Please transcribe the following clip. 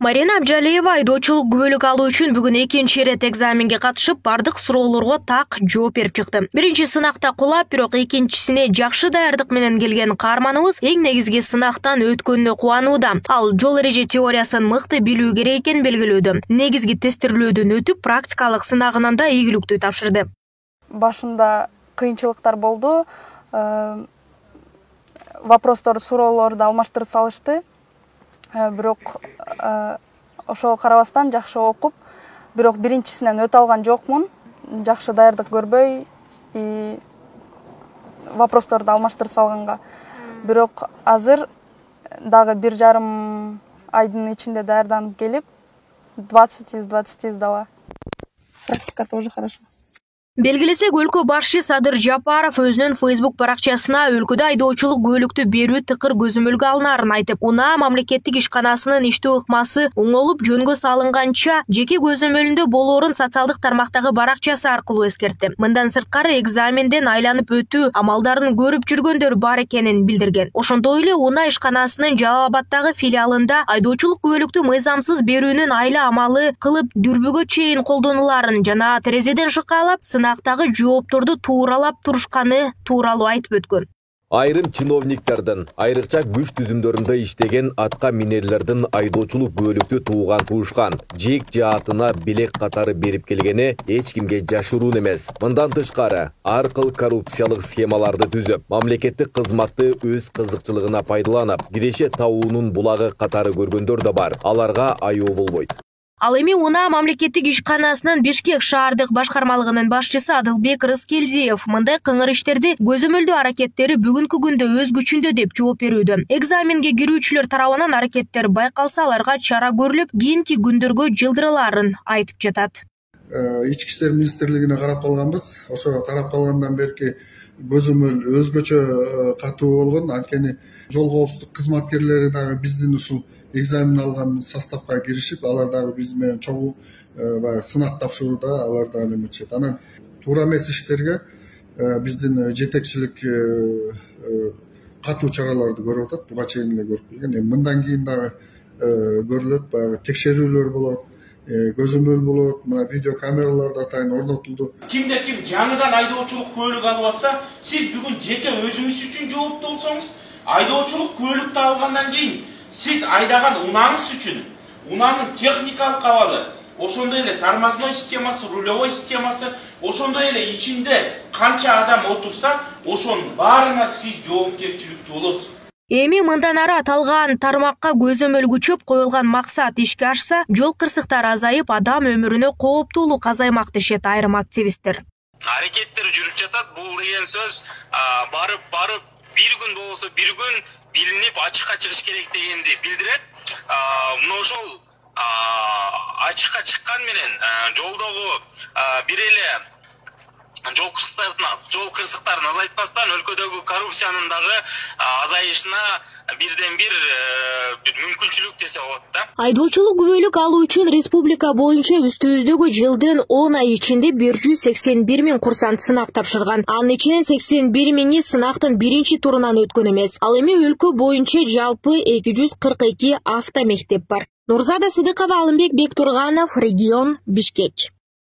Марина Абжалиева айдоочулук күбөлүк алуу үчүн бүгүн экинчи ирет экзаменге катышып, бардык суроолорго так жооп берип чыкты. Биринчи сынакта кулап, бирок экинчисине жакшы даярдык менен келген каарманыбыз эң негизги сынактан өткөнүнө кубанууда. Ал жол эреже теориясын мыкты билүү керек экенин белгилөөдө. Негизги тестирлөөдөн өтүп, практикалык сынагынан да ийгиликтүү тапшырды. Башында кыйынчылыктар болду. Вопростор, суроолорду алмаштырып салышты. Бирок ошого карабастан жакшы окуп, бирок биринчисинен өтө алган жокмун. Жакшы даярдык көрбөй, вопросторду алмаштырып салганга. Бирок азыр дагы 1,5 айдын ичинде даярданып келип, 20 из 20 сдала. Практика тоже хорошо. Белгилесек, өлкө башчы Садыр Жапаров өзүнүн Facebook баракчасына өлкөдө айдоочулук күбөлүктү берүү тыкыр көзөмөлгө алынаарын айтып, унаа мамлекеттик ишканасынын иштөө ыкмасы оңолуп жөнгө салынганча жеке көзөмөлүндө болоорун социалдык тармактагы баракчасы аркылуу эскертти. Мындан сырткары экзаменден айланып өтүү амалдарын көрүп жүргөндөр бар экенин билдирген. Ошондой эле унаа ишканасынын Жалал Абаддагы филиалында айдоочулук күбөлүктү мыйзамсыз берүүнүн айла амалы кылып дүрбүгө чейин колдонуларын жана терезеден шыкалап сынактагы жоопторду тууралап турушканы тууралуу айтып өткөн. Айрым чиновниктардын, айрыкча күч түзүмдөрүндө иштеген атка минерлердин айдоочулук күбөлүктү тууган туушкан, жек жаатына белек катары берип келгени эч кимге жашыруун эмес. Мындан тышкары, ар кыл коррупциялык схемаларды түзүп, мамлекеттик кызматты өз кызыкчылыгына пайдаланып, киреше табуунун булагы катары көргөндөр да бар. Аларга айоо болбойт. Ал эми унаа мамлекеттик ишканасынын Бишкек шаардык башкармалыгынын башчысы Адылбек Рыскелдиев мындай кыңыр иштерди көзөмөлдөө аракеттери бүгүнкү күндө өз күчүндө деп жооп берүүдө. Экзаменге кирүүчүлөр тарабынан аракеттер байкалса аларга чара көрүлүп, кийинки күндөргө жылдырылаарын айтып жатат. Ички иштер министрлигине карап калганбыз. Ошо карап калгандан берки көзөмөл өзгөчө катуу болгон. Анткени жол коопсуздук кызматкерлери дагы биздин ушул экзамен алган составка киришип, алар дагы биз менен чогуу сынак тапшырууда алар дагы эметишет. Анан туура эмес иштерге биздин жетекчилик катуу чараларды көрүп атат. Буга чейин эле көрүп келген. Мындан кийин дагы көрүлөт, баягы текшерүүлөр болот, көзөмөл болот, мына видео камералар да атайын орнотулду. Кимде-ким жаңыдан айдоочулук күбөлүк алып атса, сиз бүгүн жеке өзүңүз үчүн жооптуу болсоңуз, айдоочулук күбөлүктү алгандан кийин сиз айдаган унааңыз үчүн, унаанын техникалык абалы, ошондой эле тормозной системасы, рулевой системасы, ошондой эле ичинде канча адам отурса, ошонун баарына сиз жоопкерчиликтүү болосуз. Эми мындан ары аталган тармакка көзөмөл күчөп коюлган максат ишке ашса, жол кырсыктары азайып, адам өмүрүнө кооптуулук азаймак дешет айрым активисттер. Аракеттер жүрүп жатат, бул деген сөз барып бир күн болсо бир күн билинип ачыкка чыгыш керек дегенди билдирет. Мына ошол ачыкка чыккан менен жолдогу бир эле жол кырсыктарын азайтпастан өлкөдөгү коррупциянын дагы азайышына бирден бир мүмкүнчүлүк десе болот да. Айдоочулук күбөлүк алуу үчүн республика боюнча үстүбүздөгү жылдын 10 ай ичинде 181 000 курсант сынак тапшырган. Анын ичинен 81 000 сынактын биринчи турунан өткөн эмес. Ал эми өлкө боюнча жалпы 242 автомектеп бар. Нурзада Сыдыкова, Алымбек Бектурганов, регион, Бишкек.